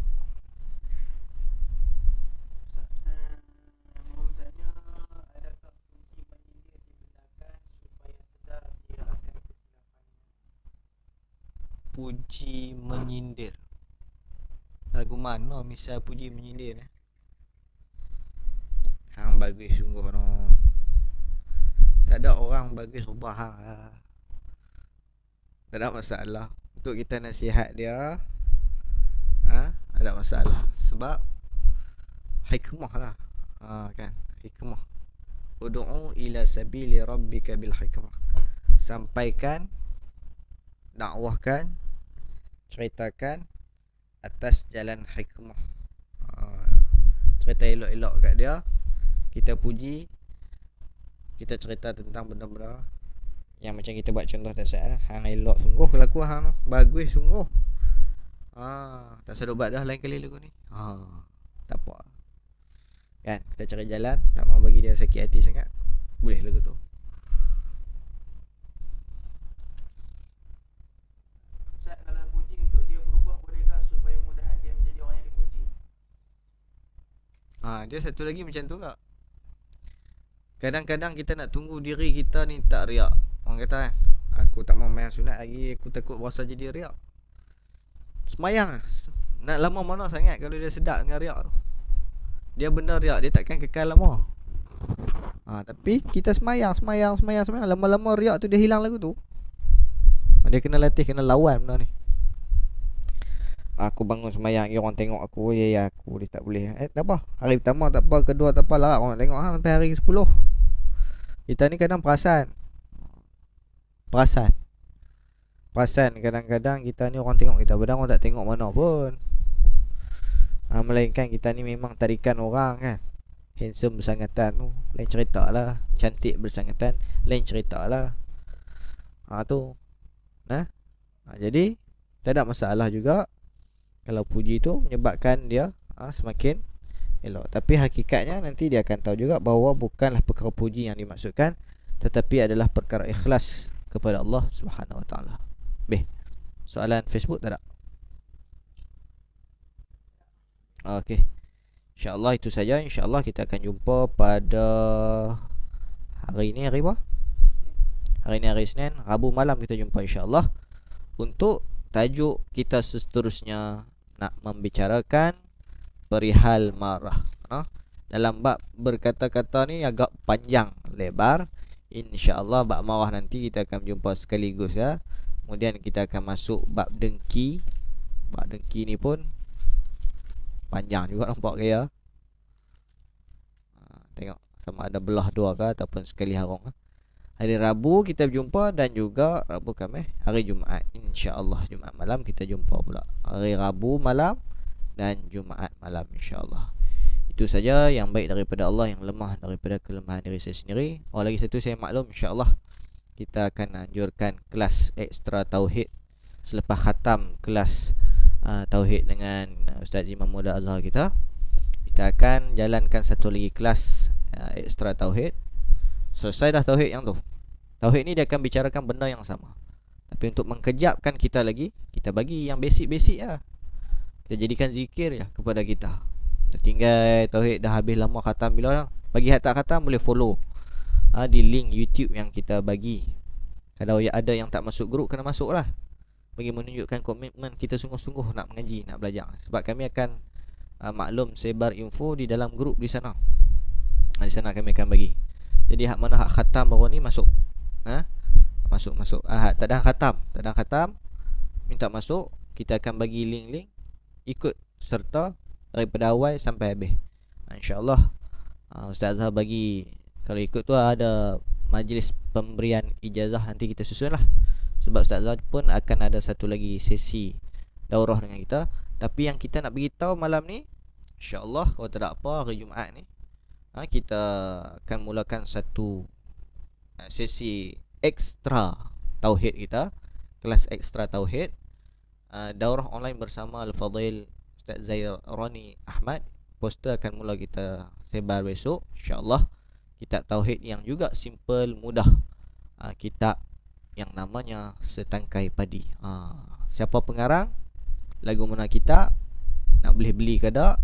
S1: Puji menyindir. Lagu mana misal puji menyindir ni? Hang bagus sungguh no. Tak ada orang bagus rubah hang lah. Tak ada masalah. Untuk kita nasihat dia, ada masalah. Sebab hikmah lah. Kan? Hikmah. Ud'u ila sabili rabbika bil hikmah. Sampaikan, dakwahkan, ceritakan atas jalan hikmah. Cerita elok-elok kat dia, kita puji, kita cerita tentang benda-benda yang macam kita buat contoh tak salah. Hang elok sungguh laku hang, bagus sungguh. Tak sedap buat dah lain kali lagu ni. Tak apa. Kan, kita cari jalan, tak mau bagi dia sakit hati sangat. Boleh lagu tu.
S2: Kalau puji untuk dia berubah, bolehkah supaya mudahan dia menjadi orang yang dipuji?
S1: Dia satu lagi macam tu kak. Kadang-kadang kita nak tunggu diri kita ni tak riak. Orang kata kan, aku tak mau main sunat lagi, aku takut berasa jadi riak. Semayang nak lama mana sangat kalau dia sedap dengan riak tu. Dia benar riak, dia takkan kekal lama. Tapi kita semayang, lama-lama riak tu dia hilang lagu tu. Dia kena latih, kena lawan benda ni. Aku bangun semayang, orang tengok aku, ya aku dia tak boleh. Tak apa, hari pertama tak apa, kedua tak apa lah, orang tengok sampai hari ke-10. Kita ni kadang perasan kadang-kadang kita ni orang tengok kita, padahal orang tak tengok mana pun. Melainkan kita ni memang tarikan orang kan. Handsome bersangatan tu lain cerita lah, cantik bersangatan lain cerita lah. Tu jadi tak ada masalah juga kalau puji tu menyebabkan dia semakin elok. Tapi hakikatnya nanti dia akan tahu juga bahawa bukanlah perkara puji yang dimaksudkan, tetapi adalah perkara ikhlas kepada Allah Subhanahu Wa Taala. Soalan Facebook tak ada? Okey. InsyaAllah itu saja. InsyaAllah kita akan jumpa pada hari ni, hari apa? Hari ni hari Isnin. Rabu malam kita jumpa insyaAllah untuk tajuk kita seterusnya, nak membicarakan perihal marah. Dalam bab berkata-kata ni agak panjang lebar. InsyaAllah bab marah nanti kita akan jumpa sekaligus ya. Kemudian kita akan masuk bab dengki. Bab dengki ni pun panjang juga nampak kaya. Tengok sama ada belah dua ke ataupun sekali harung. Hari Rabu kita berjumpa, dan juga Rabu Khamis, hari Jumaat. InsyaAllah Jumaat malam kita jumpa pula. Hari Rabu malam dan Jumaat malam insyaAllah. Itu saja yang baik daripada Allah, yang lemah daripada kelemahan diri saya sendiri. Lagi satu saya maklum insyaAllah kita akan anjurkan kelas ekstra tauhid selepas khatam kelas tauhid dengan Ustaz Imam Muda Azhar kita. Kita akan jalankan satu lagi kelas ekstra tauhid. Selesai dah tauhid yang tu. Tauhid ni dia akan bicarakan benda yang sama. Tapi untuk mengkejapkan kita lagi, kita bagi yang basic-basic lah. Kita jadikan zikir ya kepada kita. Tinggal tauhid dah habis lama khatam bila bagi hak tak khatam boleh follow di link YouTube yang kita bagi. Kalau ada yang tak masuk grup, kena masuk lah, bagi menunjukkan komitmen kita sungguh-sungguh nak mengaji, nak belajar. Sebab kami akan maklum sebar info di dalam grup di sana. Di sana kami akan bagi. Jadi hak mana hak khatam baru ni masuk. Masuk. Tak ada khatam minta masuk. Kita akan bagi link-link, ikut serta daripada awal sampai habis. InsyaAllah Ustaz Azhar bagi, kalau ikut tu ada majlis pemberian ijazah, nanti kita susun lah. Sebab Ustaz Azhar pun akan ada satu lagi sesi daurah dengan kita. Tapi yang kita nak beritahu malam ni, InsyaAllah kalau tak ada apa, hari Jumaat ni kita akan mulakan satu sesi ekstra tauhid kita, kelas ekstra tauhid, daurah online bersama Al-Fadhil Ustaz Zairani Ahmad. Poster akan mula kita sebar besok, InsyaAllah. Kitab tauhid yang juga simple, mudah. Kitab yang namanya Setangkai Padi. Siapa pengarang, lagu mana kitab, nak boleh beli ke tak,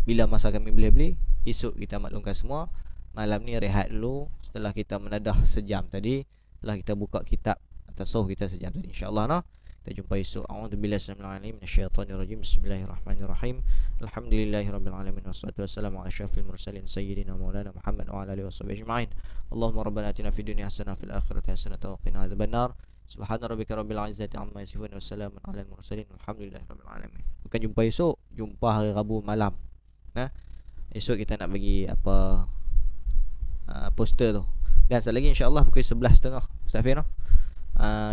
S1: bila masa kami boleh beli, esok kita maklumkan semua. Malam ni rehat dulu setelah kita menadah sejam tadi, setelah kita buka kitab tasawuf kita sejam tadi, InsyaAllah nah. Kita jumpa esok. A'udzubillahi minasyaitonirrajim. Bismillahirrahmanirrahim. Alhamdulillahirabbil alamin wassalatu wassalamu ala asyrafil mursalin sayyidina maulana Muhammad wa ala alihi washabihi ajma'in. Allahumma rabbana atina fid dunya hasanah fil akhirati hasanah wa qina adzabannar. Subhana rabbika rabbil izzati amma yasifun wa salamun alal mursalin walhamdulillahirabbil alamin. Bukan jumpa esok, jumpa hari Rabu malam. Esok kita nak bagi apa poster tu. Dan satu lagi insya-Allah pukul 11.30 Ustaz Fir,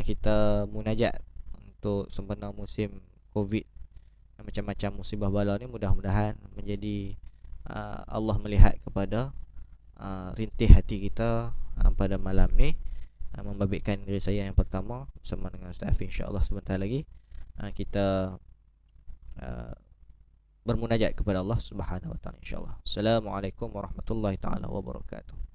S1: kita munajat untuk sempena musim Covid, macam-macam musibah bala ni. Mudah-mudahan menjadi Allah melihat kepada rintih hati kita pada malam ni, membabitkan diri saya yang pertama bersama dengan Ustaz Fir. InsyaAllah sebentar lagi kita bermunajat kepada Allah Subhanahu wa taala, insyaallah. Assalamualaikum warahmatullahi taala wabarakatuh.